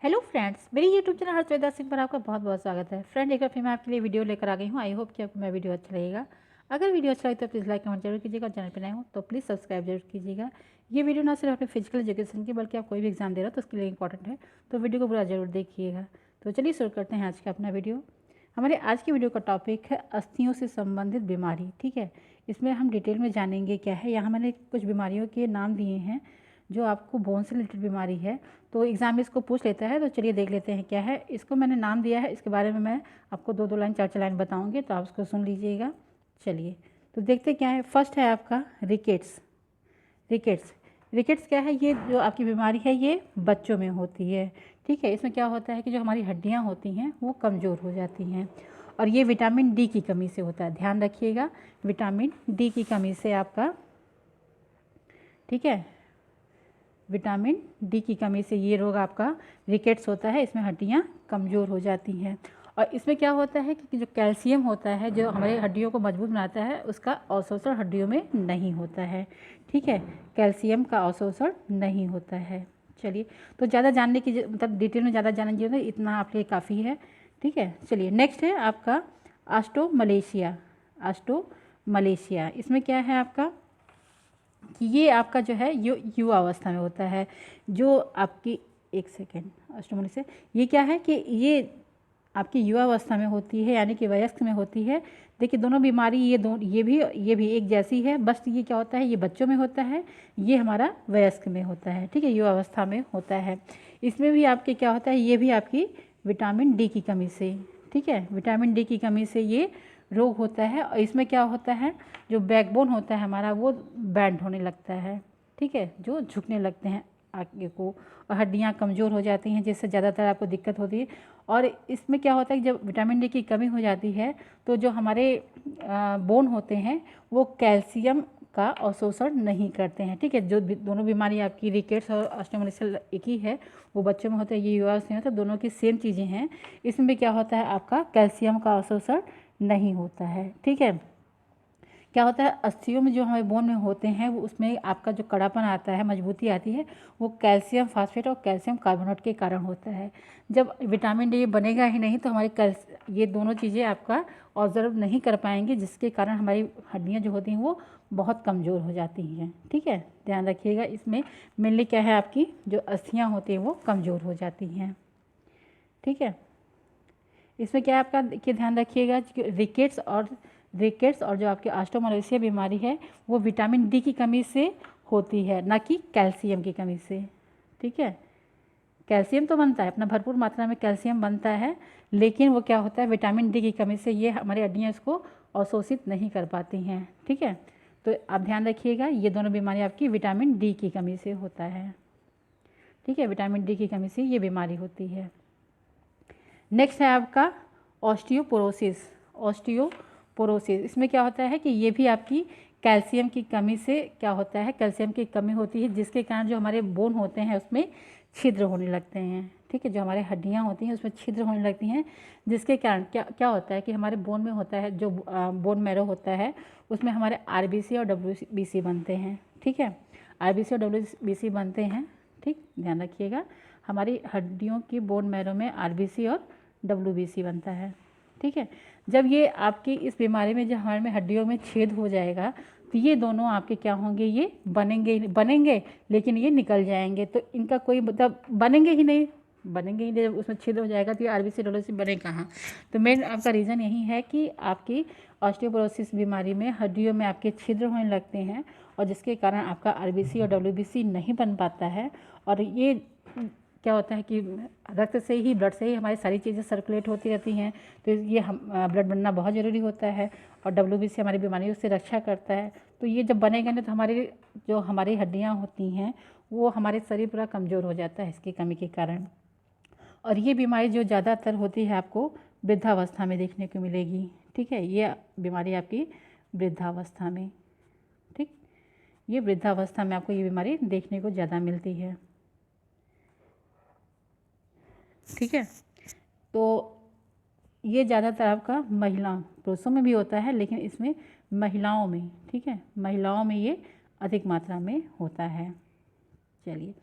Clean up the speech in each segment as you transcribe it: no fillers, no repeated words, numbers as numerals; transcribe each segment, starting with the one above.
Hello friends, मेरी YouTube channel हर्षवेदा Singh पर आपका बहुत बहुत स्वागत है। फ्रेंड, एक बार फिर मैं आपके लिए वीडियो लेकर आ गई हूँ। आई होप कि आपको मेरा वीडियो अच्छा लगेगा। अगर वीडियो अच्छा लगे तो प्लीज़ लाइक कमेंट जरूर कीजिएगा और चैनल पर नए हो तो प्लीज़ सब्सक्राइब जरूर कीजिएगा। ये वीडियो ना सिर्फ अपने फिजिकल एजुकेशन की बल्कि आप कोई भी एग्जाम दे रहे हो तो उसके लिए इंपॉर्टेंट है, तो वीडियो को पूरा जरूर देखिएगा। तो चलिए शुरू करते हैं आज का अपना वीडियो। हमारे आज की वीडियो का टॉपिक है अस्थियों से संबंधित बीमारी। ठीक है, इसमें हम डिटेल में जानेंगे क्या है। यहाँ मैंने कुछ बीमारियों के नाम दिए हैं जो आपको बोन से रिलेटेड बीमारी है, तो एग्ज़ाम में इसको पूछ लेता है। तो चलिए देख लेते हैं क्या है। इसको मैंने नाम दिया है, इसके बारे में मैं आपको दो दो लाइन चार चार लाइन बताऊंगी, तो आप उसको सुन लीजिएगा। चलिए तो देखते क्या है। फर्स्ट है आपका रिकेट्स। रिकेट्स रिकेट्स क्या है? ये जो आपकी बीमारी है ये बच्चों में होती है। ठीक है, इसमें क्या होता है कि जो हमारी हड्डियाँ होती हैं वो कमज़ोर हो जाती हैं और ये विटामिन डी की कमी से होता है। ध्यान रखिएगा, विटामिन डी की कमी से आपका, ठीक है, विटामिन डी की कमी से ये रोग आपका रिकेट्स होता है। इसमें हड्डियाँ कमज़ोर हो जाती हैं और इसमें क्या होता है कि जो कैल्शियम होता है जो हमारे हड्डियों को मजबूत बनाता है उसका अवशोषण हड्डियों में नहीं होता है। ठीक है, कैल्शियम का अवशोषण नहीं होता है। चलिए, तो ज़्यादा जानने की मतलब डिटेल में ज़्यादा जानने की जरूरत, इतना आपके लिए काफ़ी है। ठीक है, चलिए नेक्स्ट है आपका ऑस्टोमलेशिया। ऑस्टोमलेशिया इसमें क्या है आपका कि ये आपका जो है युवा अवस्था में होता है। जो आपकी, एक सेकेंड, ऑस्टोमलेशिया ये क्या है कि ये आपकी युवा अवस्था में होती है, यानी कि वयस्क में होती है। देखिए दोनों बीमारी ये भी एक जैसी है, बस ये क्या होता है, ये बच्चों में होता है, ये हमारा वयस्क में होता है। ठीक है, युवा अवस्था में होता है। इसमें भी आपके क्या होता है, ये भी आपकी विटामिन डी की कमी से, ठीक है, विटामिन डी की कमी से ये रोग होता है। और इसमें क्या होता है, जो बैकबोन होता है हमारा वो बैंड होने लगता है। ठीक है, जो झुकने लगते हैं आगे को और हड्डियाँ कमज़ोर हो जाती हैं, जिससे ज़्यादातर आपको दिक्कत होती है। और इसमें क्या होता है कि जब विटामिन डी की कमी हो जाती है तो जो हमारे बोन होते हैं वो कैल्शियम का अवशोषण नहीं करते हैं। ठीक है, जो दोनों बीमारी आपकी रिकेट्स और ऑस्टियोमालाइसिस एक ही है, वो बच्चों में होता है, ये युवा में होता है, दोनों की सेम चीज़ें हैं। इसमें क्या होता है, आपका कैल्शियम का अवशोषण नहीं होता है। ठीक है, क्या होता है, अस्थियों में जो हमारे बोन में होते हैं वो उसमें आपका जो कड़ापन आता है, मजबूती आती है, वो कैल्शियम फास्फेट और कैल्शियम कार्बोनेट के कारण होता है। जब विटामिन डी बनेगा ही नहीं तो हमारी ये दोनों चीज़ें आपका ऑब्जर्व नहीं कर पाएंगे, जिसके कारण हमारी हड्डियाँ जो होती हैं वो बहुत कमज़ोर हो जाती हैं। ठीक है, ध्यान रखिएगा, इसमें मेनली क्या है, आपकी जो अस्थियाँ होती हैं वो कमज़ोर हो जाती हैं। ठीक है, इसमें क्या है आपका, देखिए ध्यान रखिएगा, रिकेट्स और जो आपकी ऑस्टियोमालाइसिस बीमारी है वो विटामिन डी की कमी से होती है, ना कि कैल्शियम की कमी से। ठीक है, कैल्शियम तो बनता है, अपना भरपूर मात्रा में कैल्शियम बनता है, लेकिन वो क्या होता है, विटामिन डी की कमी से ये हमारी हड्डियाँ इसको अवशोषित नहीं कर पाती हैं। ठीक है, तो आप ध्यान रखिएगा, ये दोनों बीमारी आपकी विटामिन डी की कमी से होता है। ठीक है, विटामिन डी की कमी से ये बीमारी होती है। नेक्स्ट है आपका ऑस्टियोपोरोसिस। ऑस्टियोपोरोसिस इसमें क्या होता है कि ये भी आपकी कैल्शियम की कमी से क्या होता है, कैल्शियम की कमी होती है, जिसके कारण जो हमारे बोन होते हैं उसमें छिद्र होने लगते हैं। ठीक है, जो हमारे हड्डियाँ होती हैं उसमें छिद्र होने लगती हैं, जिसके कारण क्या क्या होता है कि हमारे बोन में होता है, जो बोन मैरो होता है उसमें हमारे आरबीसी और डब्ल्यूबीसी बनते हैं। ठीक है, आरबीसी और डब्ल्यूबीसी बनते हैं। ठीक, ध्यान रखिएगा, हमारी हड्डियों की बोन मैरो में आरबीसी और डब्ल्यूबीसी बनता है। ठीक है, जब ये आपकी इस बीमारी में, जब हमारे में हड्डियों में छेद हो जाएगा तो ये दोनों आपके क्या होंगे, ये बनेंगे लेकिन ये निकल जाएंगे। तो इनका कोई मतलब बनेंगे ही नहीं, जब उसमें छेद हो जाएगा तो ये आरबीसी डब्ल्यूबीसी बने कहाँ। तो मेन आपका रीज़न यही है कि आपकी ऑस्टियोपोरोसिस बीमारी में हड्डियों में आपके छिद्र होने लगते हैं और जिसके कारण आपका आरबीसी और डब्ल्यूबीसी नहीं बन पाता है। और ये क्या होता है कि रक्त से ही, ब्लड से ही हमारी सारी चीज़ें सर्कुलेट होती रहती हैं, तो ये हम ब्लड बनना बहुत ज़रूरी होता है। और डब्ल्यूबीसी हमारी बीमारियों से रक्षा करता है। तो ये जब बनेगा ना तो हमारी हड्डियाँ होती हैं वो हमारे शरीर पूरा कमज़ोर हो जाता है इसकी कमी के कारण। और ये बीमारी जो ज़्यादातर होती है आपको वृद्धावस्था में देखने को मिलेगी। ठीक है, ये बीमारी आपकी वृद्धावस्था में, ठीक, ये वृद्धावस्था में आपको ये बीमारी देखने को ज़्यादा मिलती है। ठीक है, तो ये ज़्यादातर आपका पुरुषों में भी होता है, लेकिन इसमें महिलाओं में, ठीक है, महिलाओं में ये अधिक मात्रा में होता है। चलिए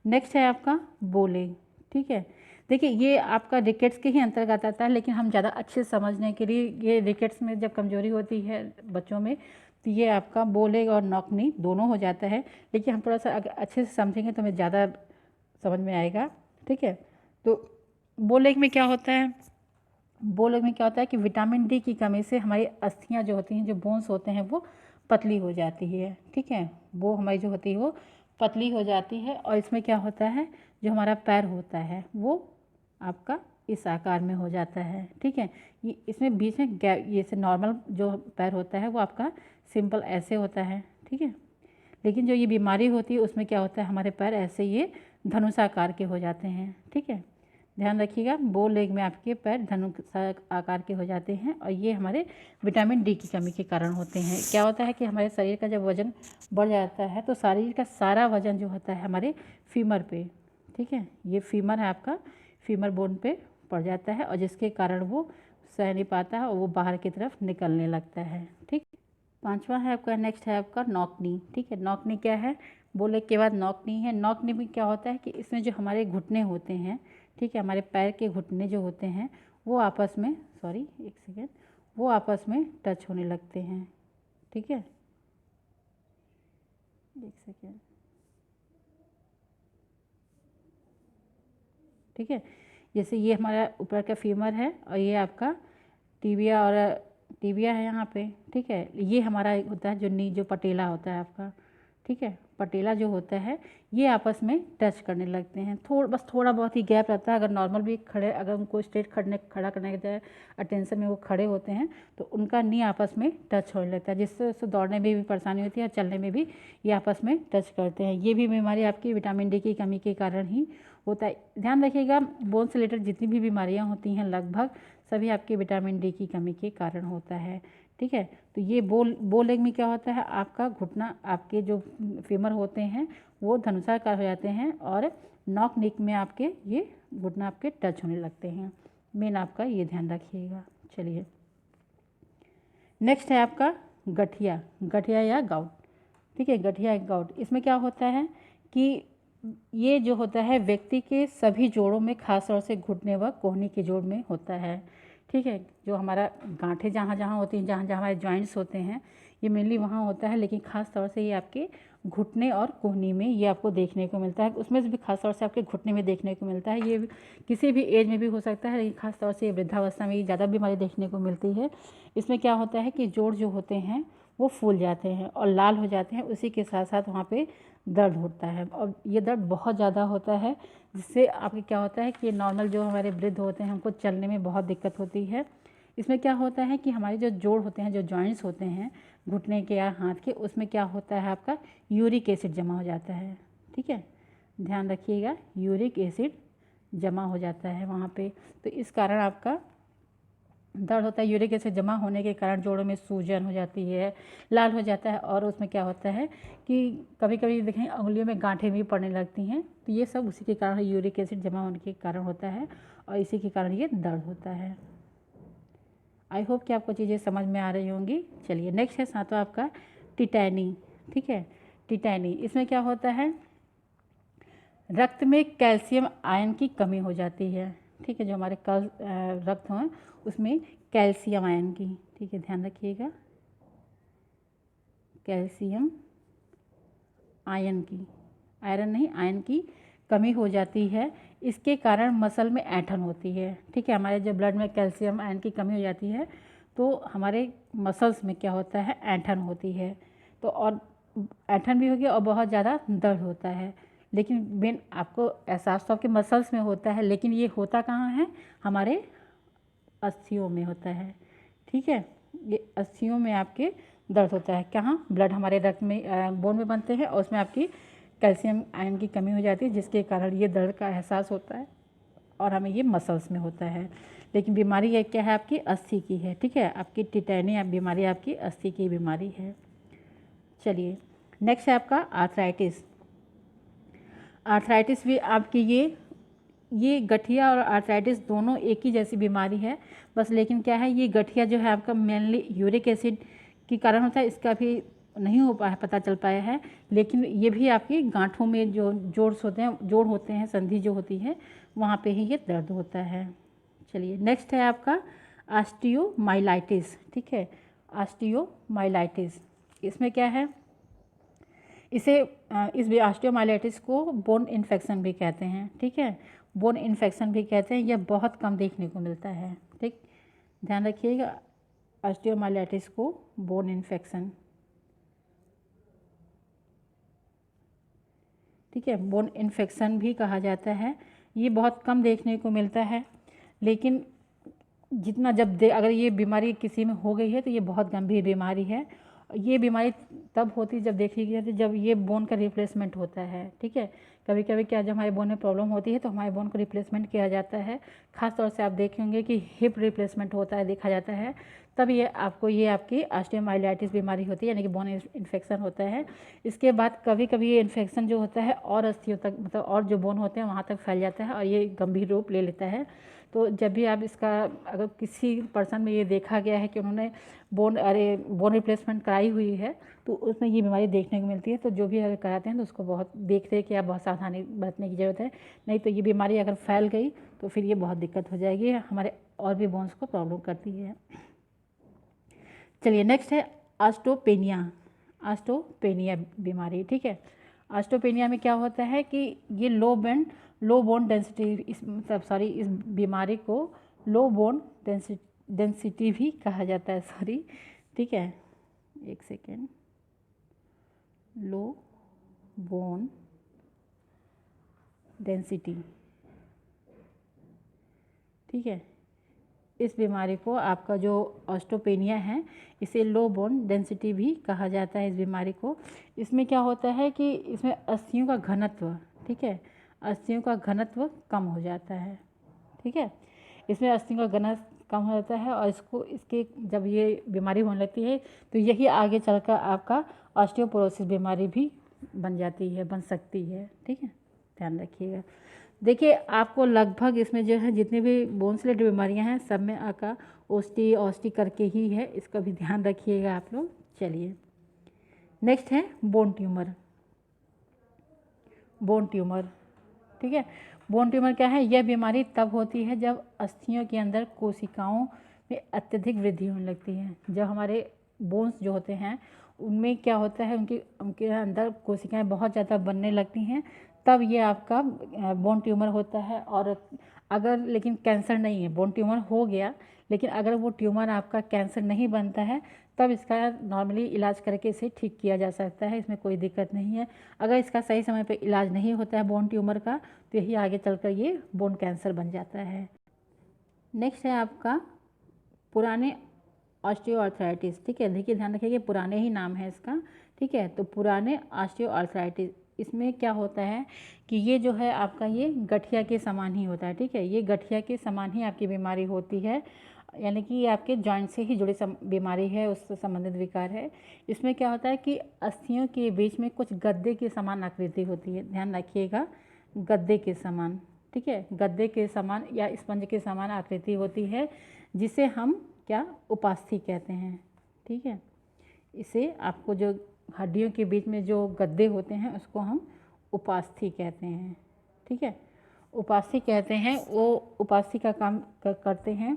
नेक्स्ट है आपका बोले ठीक है। देखिए ये आपका रिकेट्स के ही अंतर्गत आता है, लेकिन हम ज़्यादा अच्छे से समझने के लिए, ये रिकेट्स में जब कमजोरी होती है बच्चों में तो ये आपका बो लेग और नॉक नी दोनों हो जाता है, लेकिन हम थोड़ा सा अगर अच्छे से समझेंगे तो हमें ज़्यादा समझ में आएगा। ठीक है, तो बो लेग में क्या होता है, बो लेग में क्या होता है कि विटामिन डी की कमी से हमारी अस्थियाँ जो होती हैं, जो बोन्स होते हैं वो पतली हो जाती है। ठीक है, वो हमारी जो होती है वो पतली हो जाती है, और इसमें क्या होता है, जो हमारा पैर होता है वो आपका इस आकार में हो जाता है। ठीक है, ये इसमें बीच में गैप, ये से नॉर्मल जो पैर होता है वो आपका सिंपल ऐसे होता है। ठीक है, लेकिन जो ये बीमारी होती है उसमें क्या होता है, हमारे पैर ऐसे ये धनुषाकार के हो जाते हैं। ठीक है, ध्यान रखिएगा, बो लेग में आपके पैर धनुष आकार के हो जाते हैं, और ये हमारे विटामिन डी की कमी के कारण होते हैं। क्या होता है कि हमारे शरीर का जब वज़न बढ़ जाता है तो शरीर का सारा वज़न जो होता है हमारे फीमर पे, ठीक है, ये फीमर है आपका, फीमर बोन पे पड़ जाता है, और जिसके कारण वो सह नहीं पाता है और वो बाहर की तरफ निकलने लगता है। ठीक, पांचवा है आपका, नेक्स्ट है आपका नॉक नी। ठीक है, नॉक नी क्या है, बोले के बाद नॉक नी है। नॉक नी में क्या होता है कि इसमें जो हमारे घुटने होते हैं, ठीक है, हमारे पैर के घुटने जो होते हैं वो आपस में, सॉरी एक सेकेंड, वो आपस में टच होने लगते हैं। ठीक है, एक सेकेंड, ठीक है, जैसे ये हमारा ऊपर का फीमर है और ये आपका टीबिया, और टीबिया है यहाँ पे। ठीक है, ये हमारा होता है जो नी, जो पटेला होता है आपका। ठीक है, पटेला जो होता है ये आपस में टच करने लगते हैं, बस थोड़ा बहुत ही गैप रहता है। अगर नॉर्मल भी खड़े, अगर उनको स्ट्रेट खड़ा करने के जाए अटेंशन में वो खड़े होते हैं तो उनका नी आपस में टच होने लगता है, जिससे उससे दौड़ने में भी परेशानी होती है और चलने में भी ये आपस में टच करते हैं। ये भी बीमारी आपकी विटामिन डी की कमी के कारण ही होता है। ध्यान रखिएगा, बोन से रिलेटेड जितनी भी बीमारियाँ होती हैं लगभग सभी आपके विटामिन डी की कमी के कारण होता है। ठीक है, तो ये बो लेग में क्या होता है, आपका घुटना, आपके जो फीमर होते हैं वो धनुषाकार हो जाते हैं, और नॉक निक में आपके ये घुटना आपके टच होने लगते हैं। मेन आपका ये ध्यान रखिएगा। चलिए, नेक्स्ट है आपका गठिया, गठिया या गाउट। ठीक है, गठिया या गाउट, इसमें क्या होता है कि ये जो होता है व्यक्ति के सभी जोड़ों में, खास तौर से घुटने व कोहनी के जोड़ में होता है। ठीक है, जो हमारा गांठें जहाँ जहाँ होती हैं, जहाँ जहाँ हमारे जॉइंट्स होते हैं, ये मेनली वहाँ होता है, लेकिन खास तौर से ये आपके घुटने और कोहनी में ये आपको देखने को मिलता है। उसमें से भी खास तौर से आपके घुटने में देखने को मिलता है। ये किसी भी एज में भी हो सकता है, लेकिन खास तौर से वृद्धावस्था में ये ज़्यादा बीमारी देखने को मिलती है। इसमें क्या होता है कि जोड़ जो होते हैं वो फूल जाते हैं और लाल हो जाते हैं, उसी के साथ साथ वहाँ पे दर्द होता है, और ये दर्द बहुत ज़्यादा होता है, जिससे आपके क्या होता है कि नॉर्मल जो हमारे वृद्ध होते हैं हमको चलने में बहुत दिक्कत होती है। इसमें क्या होता है कि हमारे जो जोड़ होते हैं, जो जॉइंट्स होते हैं घुटने के या हाथ के, उसमें क्या होता है, आपका यूरिक एसिड जमा हो जाता है। ठीक है, ध्यान रखिएगा, यूरिक एसिड जमा हो जाता है वहाँ पे, तो इस कारण आपका दर्द होता है। यूरिक एसिड जमा होने के कारण जोड़ों में सूजन हो जाती है, लाल हो जाता है, और उसमें क्या होता है कि कभी कभी देखें उंगलियों में गांठें भी पड़ने लगती हैं, तो ये सब उसी के कारण, यूरिक एसिड जमा होने के कारण होता है, और इसी के कारण ये दर्द होता है। आई होप कि आपको चीज़ें समझ में आ रही होंगी। चलिए, नेक्स्ट है सातवां आपका टिटैनी। ठीक है, टिटैनी, इसमें क्या होता है, रक्त में कैल्शियम आयन की कमी हो जाती है। ठीक है, जो हमारे रक्त हैं उसमें कैल्शियम आयन की, ठीक है, ध्यान रखिएगा, कैल्शियम आयन की, आयरन नहीं, आयन की कमी हो जाती है। इसके कारण मसल में ऐंठन होती है। ठीक है, हमारे जब ब्लड में कैल्शियम आयन की कमी हो जाती है तो हमारे मसल्स में क्या होता है, ऐंठन होती है, तो और ऐंठन भी होगी और बहुत ज़्यादा दर्द होता है। लेकिन मेन आपको एहसास तो आपके मसल्स में होता है, लेकिन ये होता कहाँ है, हमारे अस्थियों में होता है। ठीक है, ये अस्थियों में आपके दर्द होता है। कहाँ, ब्लड हमारे रक्त में, बोन में बनते हैं, और उसमें आपकी कैल्शियम आयन की कमी हो जाती है, जिसके कारण ये दर्द का एहसास होता है, और हमें ये मसल्स में होता है। लेकिन बीमारी ये क्या है, आपकी अस्थि की है। ठीक है, आपकी टिटैनी बीमारी आपकी अस्थि की बीमारी है। चलिए, नेक्स्ट है आपका आर्थराइटिस। आर्थराइटिस भी आपकी ये गठिया और आर्थराइटिस दोनों एक ही जैसी बीमारी है, बस लेकिन क्या है, ये गठिया जो है आपका मेनली यूरिक एसिड के कारण होता है। इसका भी नहीं हो पाया, पता चल पाया है, लेकिन ये भी आपकी गांठों में जो जोड़ होते हैं, संधि जो होती है वहाँ पे ही ये दर्द होता है। चलिए नेक्स्ट है आपका ऑस्टियोमाइलाइटिस। ठीक है, ऑस्टियोमाइलाइटिस इसमें क्या है, इस ऑस्टियोमाइलाइटिस को बोन इन्फेक्शन भी कहते हैं। ठीक है, बोन इन्फेक्शन भी कहते हैं। यह बहुत कम देखने को मिलता है। ठीक, ध्यान रखिएगा, ऑस्टियोमाइलाइटिस को बोन इन्फेक्शन, ठीक है, बोन इन्फेक्शन भी कहा जाता है। ये बहुत कम देखने को मिलता है, लेकिन जितना अगर ये बीमारी किसी में हो गई है तो ये बहुत गंभीर बीमारी है। ये बीमारी तब होती है जब देखी गई जब ये बोन का रिप्लेसमेंट होता है। ठीक है, कभी कभी क्या, जब हमारे बोन में प्रॉब्लम होती है तो हमारे बोन को रिप्लेसमेंट किया जाता है। खास तौर से आप देखे होंगे कि हिप रिप्लेसमेंट होता है, देखा जाता है, तब ये आपकी ऑस्टियोमाइलाइटिस बीमारी होती है, यानी कि बोन इन्फेक्शन होता है। इसके बाद कभी कभी ये इन्फेक्शन जो होता है और अस्थियों तक, मतलब और जो बोन होते हैं वहाँ तक फैल जाता है और ये गंभीर रूप ले लेता है। तो जब भी आप इसका, अगर किसी पर्सन में ये देखा गया है कि उन्होंने बोन रिप्लेसमेंट कराई हुई है तो उसमें ये बीमारी देखने को मिलती है। तो जो भी अगर कराते हैं तो उसको बहुत देखते हैं कि आप बहुत सावधानी बरतने की ज़रूरत है, नहीं तो ये बीमारी अगर फैल गई तो फिर ये बहुत दिक्कत हो जाएगी, हमारे और भी बोन्स को प्रॉब्लम करती है। चलिए नेक्स्ट है ऑस्टियोपेनिया बीमारी। ठीक है, ऑस्टियोपेनिया में क्या होता है कि ये लो बोन डेंसिटी, इस बीमारी को लो बोन डेंसिटी भी कहा जाता है। ठीक है, एक सेकेंड, लो बोन डेंसिटी। ठीक है, इस बीमारी को, आपका जो ऑस्टियोपेनिया है, इसे लो बोन डेंसिटी भी कहा जाता है इस बीमारी को। इसमें क्या होता है कि इसमें अस्थियों का घनत्व, ठीक है, अस्थियों का घनत्व कम हो जाता है। ठीक है, इसमें अस्थियों का घनत्व कम हो जाता है और इसके जब ये बीमारी होने लगती है तो यही आगे चलकर आपका ऑस्टियोपोरोसिस बीमारी भी बन सकती है। ठीक है, ध्यान रखिएगा। देखिए, आपको लगभग इसमें जो है जितनी भी बोन से रिलेटेड बीमारियाँ हैं सब में आका ऑस्टी करके ही है, इसका भी ध्यान रखिएगा आप लोग। चलिए नेक्स्ट है बोन ट्यूमर। ठीक है, बोन ट्यूमर क्या है, यह बीमारी तब होती है जब अस्थियों के अंदर कोशिकाओं में अत्यधिक वृद्धि होने लगती है। जब हमारे बोन्स जो होते हैं उनमें क्या होता है, उनके अंदर कोशिकाएं बहुत ज़्यादा बनने लगती हैं, तब ये आपका बोन ट्यूमर होता है। और अगर लेकिन कैंसर नहीं है, बोन ट्यूमर हो गया लेकिन अगर वो ट्यूमर आपका कैंसर नहीं बनता है तब इसका नॉर्मली इलाज करके इसे ठीक किया जा सकता है, इसमें कोई दिक्कत नहीं है। अगर इसका सही समय पे इलाज नहीं होता है बोन ट्यूमर का तो यही आगे चलकर ये बोन कैंसर बन जाता है। नेक्स्ट है आपका पुराने ऑस्टियोआर्थराइटिस। ठीक है, देखिए ध्यान रखिए, पुराने ही नाम है इसका। ठीक है, तो पुराने ऑस्टियोआर्थराइटिस, इसमें क्या होता है कि ये जो है आपका ये गठिया के समान ही होता है। ठीक है, ये गठिया के समान ही आपकी बीमारी होती है, यानी कि ये आपके जॉइंट से ही जुड़ी बीमारी है, उससे संबंधित विकार है। इसमें क्या होता है कि अस्थियों के बीच में कुछ गद्दे के समान आकृति होती है, ध्यान रखिएगा, गद्दे के समान। ठीक है, गद्दे के समान या स्पंज के समान आकृति होती है, जिसे हम क्या उपास्थि कहते हैं। ठीक है, इसे आपको जो हड्डियों के बीच में जो गद्दे होते हैं उसको हम उपास्थि कहते हैं। ठीक है, उपास्थि कहते हैं, वो उपास्थि का काम करते हैं।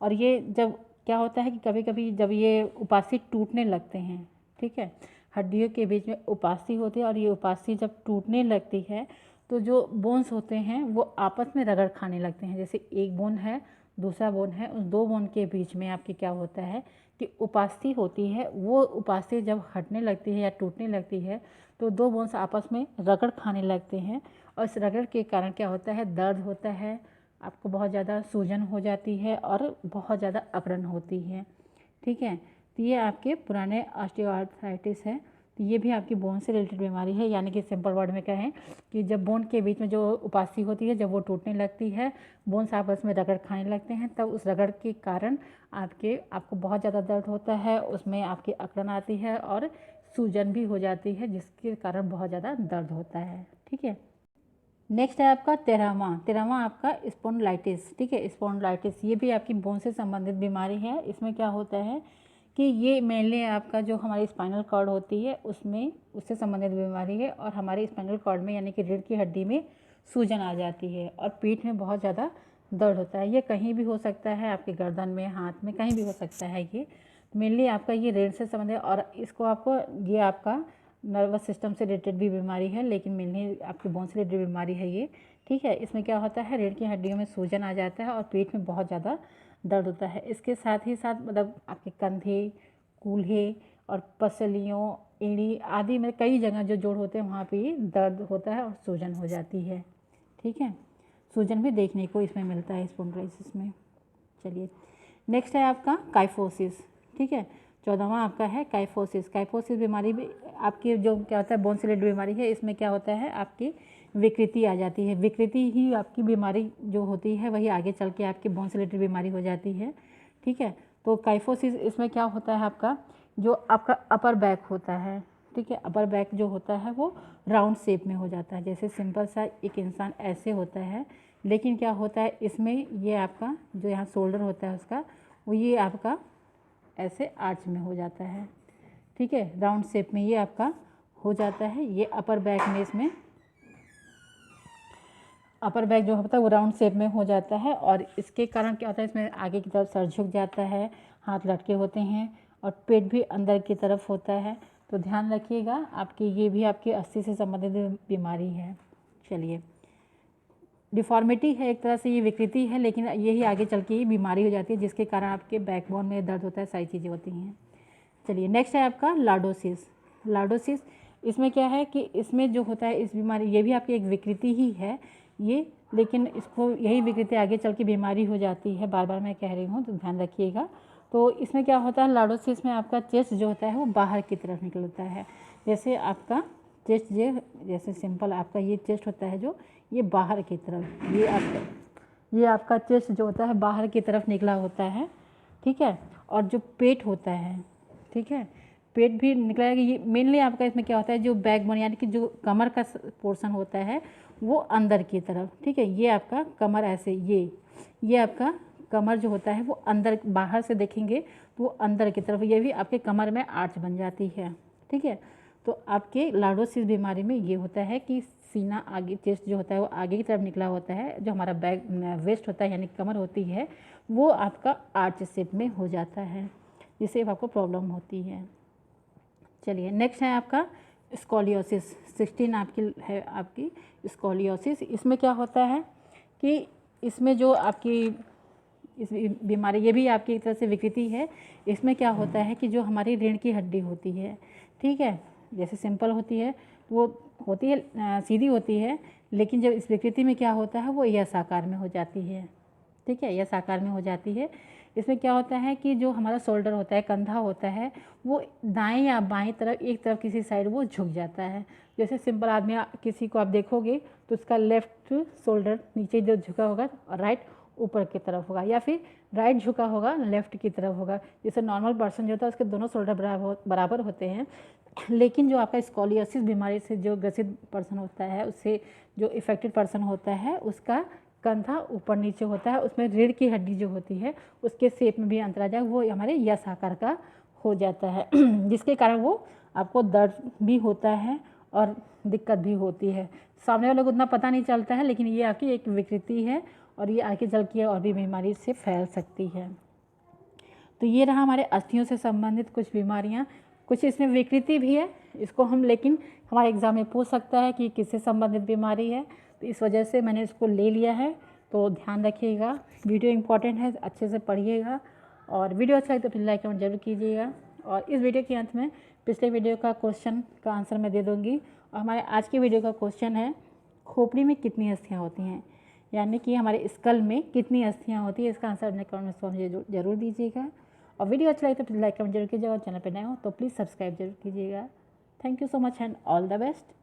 और ये जब क्या होता है कि कभी कभी जब ये उपास्थि टूटने लगते हैं, ठीक है, हड्डियों के बीच में उपास्थि होती है और ये उपास्थि जब टूटने लगती है तो जो बोन्स होते हैं वो आपस में रगड़ खाने लगते हैं। जैसे एक बोन है, दूसरा बोन है, उस दो बोन के बीच में आपके क्या होता है कि उपास्थि होती है। वो उपास्थि जब हटने लगती है या टूटने लगती है तो दो बोन्स आपस में रगड़ खाने लगते हैं और इस रगड़ के कारण क्या होता है, दर्द होता है, आपको बहुत ज़्यादा सूजन हो जाती है और बहुत ज़्यादा अकड़न होती है। ठीक है, तो ये आपके पुराने ऑस्टियोआर्थराइटिस है। तो ये भी आपकी बोन से रिलेटेड बीमारी है, यानी कि सिंपल वर्ड में कहें कि जब बोन के बीच में जो उपास्थि होती है जब वो टूटने लगती है, बोन्स आपस में रगड़ खाने लगते हैं, तब उस रगड़ के कारण आपको बहुत ज़्यादा दर्द होता है, उसमें आपकी अकड़न आती है और सूजन भी हो जाती है, जिसके कारण बहुत ज़्यादा दर्द होता है। ठीक है, नेक्स्ट है आपका तेरहवां आपका स्पॉन्डिलाइटिस। ठीक है, स्पॉन्डिलाइटिस ये भी आपकी बोन से संबंधित बीमारी है। इसमें क्या होता है कि ये मेनली आपका जो हमारी स्पाइनल कॉर्ड होती है उसमें उससे संबंधित बीमारी है, और हमारे स्पाइनल कॉर्ड में यानी कि रीढ़ की हड्डी में सूजन आ जाती है और पीठ में बहुत ज़्यादा दर्द होता है। ये कहीं भी हो सकता है, आपके गर्दन में, हाथ में, कहीं भी हो सकता है। ये मेनली आपका ये रीढ़ से संबंधित, और इसको आपको ये आपका नर्वस सिस्टम से रिलेटेड भी बीमारी है, लेकिन मेनली आपकी बोन से रिलेटेड बीमारी है ये। ठीक है, इसमें क्या होता है, रीढ़ की हड्डियों में सूजन आ जाता है और पेट में बहुत ज़्यादा दर्द होता है। इसके साथ ही साथ मतलब आपके कंधे, कूल्हे और पसलियों, एड़ी आदि में कई जगह जो जोड़ होते हैं वहाँ पे दर्द होता है और सूजन हो जाती है। ठीक है, सूजन भी देखने को इसमें मिलता है स्पॉन्डिलोसिस में। चलिए नेक्स्ट है आपका काइफोसिस। ठीक है, 14वां आपका है काइफोसिस। काइफोसिस बीमारी भी आपकी जो क्या होता है बोन से रिलेटेड बीमारी है। इसमें क्या होता है, आपकी विकृति आ जाती है। विकृति ही आपकी बीमारी जो होती है वही आगे चल के आपकी बोन से रिलेटेड बीमारी हो जाती है। ठीक है, तो काइफोसिस इसमें क्या होता है, आपका जो आपका अपर बैक होता है, ठीक है, अपर बैक जो होता है वो राउंड शेप में हो जाता है। जैसे सिंपल सा एक इंसान ऐसे होता है, लेकिन क्या होता है इसमें ये आपका जो यहाँ शोल्डर होता है उसका, वो ये आपका ऐसे आर्च में हो जाता है। ठीक है, राउंड शेप में ये आपका हो जाता है। ये अपर बैक में, इसमें अपर बैक जो होता है वो राउंड शेप में हो जाता है, और इसके कारण क्या होता है, इसमें आगे की तरफ सर झुक जाता है, हाथ लटके होते हैं और पेट भी अंदर की तरफ होता है। तो ध्यान रखिएगा, आपकी ये भी आपकी अस्थि से संबंधित बीमारी है। चलिए, डिफॉर्मिटी है एक तरह से, ये विकृति है, लेकिन यही आगे चल के ये बीमारी हो जाती है जिसके कारण आपके बैकबोन में दर्द होता है, सारी चीज़ें होती हैं। चलिए नेक्स्ट है आपका लॉर्डोसिस। लॉर्डोसिस इसमें क्या है कि इसमें जो होता है इस बीमारी, ये भी आपकी एक विकृति ही है ये, लेकिन इसको यही विकृति आगे चल के बीमारी हो जाती है। बार बार मैं कह रही हूँ तो ध्यान रखिएगा। तो इसमें क्या होता है, लॉर्डोसिस में आपका चेस्ट जो होता है वो बाहर की तरफ निकलता है। जैसे आपका चेस्ट जैसे सिंपल आपका ये चेस्ट होता है जो ये बाहर की तरफ, ये आपका चेस्ट जो होता है बाहर की तरफ निकला होता है। ठीक है, और जो पेट होता है, ठीक है, पेट भी निकला है। ये मेनली आपका इसमें क्या होता है, जो बैकबोन यानी कि जो कमर का पोर्शन होता है वो अंदर की तरफ। ठीक है, ये आपका कमर ऐसे, ये आपका कमर जो होता है वो अंदर, बाहर से देखेंगे तो वो अंदर की तरफ, ये भी आपके कमर में आर्च बन जाती है। ठीक है, तो आपके लॉर्डोसिस बीमारी में ये होता है कि सीना आगे, चेस्ट जो होता है वो आगे की तरफ निकला होता है, जो हमारा बैक वेस्ट होता है यानी कमर होती है वो आपका आर्च शेप में हो जाता है, जिससे आपको प्रॉब्लम होती है। चलिए नेक्स्ट है आपका स्कोलियोसिस। 16 आपकी है आपकी स्कोलियोसिस। इसमें क्या होता है कि इसमें जो आपकी इस बीमारी, ये भी आपकी एक तरह से विकृति है। इसमें क्या होता है कि जो हमारी रीढ़ की हड्डी होती है, ठीक है, जैसे सिंपल होती है वो होती है सीधी होती है, लेकिन जब इस विकृति में क्या होता है वो यस आकार में हो जाती है। ठीक है, यस आकार में हो जाती है। इसमें क्या होता है कि जो हमारा शोल्डर होता है, कंधा होता है, वो दाएं या बाएं तरफ, एक तरफ किसी साइड वो झुक जाता है। जैसे सिंपल आदमी किसी को आप देखोगे तो उसका लेफ्ट शोल्डर नीचे जो झुका होगा और राइट ऊपर की तरफ होगा, या फिर राइट झुका होगा लेफ्ट की तरफ होगा। जैसे नॉर्मल पर्सन जो होता है उसके दोनों शोल्डर बराबर होते हैं, लेकिन जो आपका स्कोलियोसिस बीमारी से जो ग्रसित पर्सन होता है, उससे जो इफेक्टेड पर्सन होता है, उसका कंधा ऊपर नीचे होता है, उसमें रीढ़ की हड्डी जो होती है उसके शेप में भी अंतर आ जाए, वो हमारे यस आकार का हो जाता है जिसके कारण वो आपको दर्द भी होता है और दिक्कत भी होती है। सामने वाले को उतना पता नहीं चलता है, लेकिन ये आपकी एक विकृति है और ये आगे चल के और भी बीमारी से फैल सकती है। तो ये रहा हमारे अस्थियों से संबंधित कुछ बीमारियाँ। कुछ इसमें विकृति भी है, इसको हम, लेकिन हमारे एग्ज़ाम में पूछ सकता है कि किससे संबंधित बीमारी है, तो इस वजह से मैंने इसको ले लिया है। तो ध्यान रखिएगा, वीडियो इंपॉर्टेंट है, अच्छे से पढ़िएगा, और वीडियो अच्छा लगे तो फिर लाइक कमेंट जरूर कीजिएगा। और इस वीडियो के अंत में पिछले वीडियो का क्वेश्चन का आंसर मैं दे दूँगी। और हमारे आज की वीडियो का क्वेश्चन है, खोपड़ी में कितनी अस्थियाँ होती हैं, यानी कि हमारे स्कल में कितनी अस्थियाँ होती है। इसका आंसर अपने कमेंट में मुझे जरूर दीजिएगा। और वीडियो अच्छा लगे तो प्लीज़ लाइक कमेंट जरूर कीजिएगा, और चैनल पर नए हो तो प्लीज़ सब्सक्राइब जरूर कीजिएगा। Thank you so much and all the best.